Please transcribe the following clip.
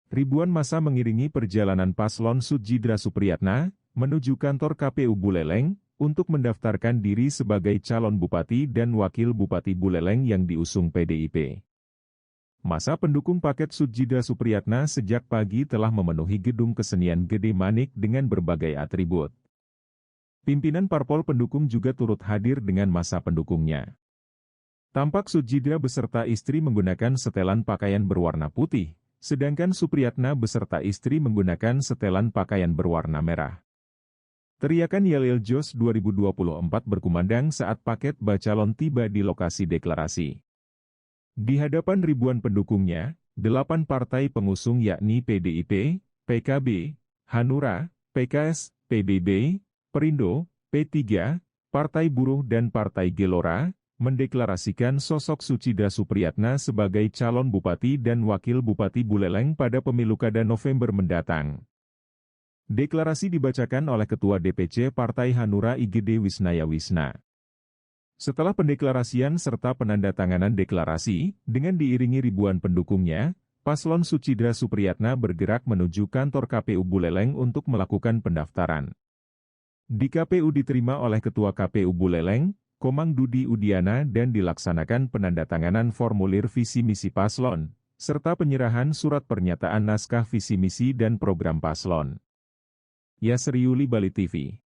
Ribuan massa mengiringi perjalanan paslon Sudjidra Supriyatna menuju kantor KPU Buleleng untuk mendaftarkan diri sebagai calon bupati dan wakil bupati Buleleng yang diusung PDIP. Massa pendukung paket Sudjidra Supriyatna sejak pagi telah memenuhi gedung kesenian Gede Manik dengan berbagai atribut. Pimpinan parpol pendukung juga turut hadir dengan massa pendukungnya. Tampak Sudjidra beserta istri menggunakan setelan pakaian berwarna putih, sedangkan Supriyatna beserta istri menggunakan setelan pakaian berwarna merah. Teriakan Yel Jos 2024 berkumandang saat paket bacalon tiba di lokasi deklarasi. Di hadapan ribuan pendukungnya, 8 partai pengusung yakni PDIP, PKB, Hanura, PKS, PBB, Perindo, P3, Partai Buruh dan Partai Gelora, mendeklarasikan sosok Sudjidra Supriyatna sebagai calon bupati dan wakil bupati Buleleng pada pemilu kada November mendatang. Deklarasi dibacakan oleh Ketua DPC Partai Hanura IGD Wisnaya Wisna. Setelah pendeklarasian serta penandatanganan deklarasi, dengan diiringi ribuan pendukungnya, paslon Sudjidra Supriyatna bergerak menuju kantor KPU Buleleng untuk melakukan pendaftaran. Di KPU diterima oleh Ketua KPU Buleleng, Komang Dudi Udiana dan dilaksanakan penandatanganan formulir visi misi paslon, serta penyerahan surat pernyataan naskah visi misi dan program paslon. Yasriuli Bali TV.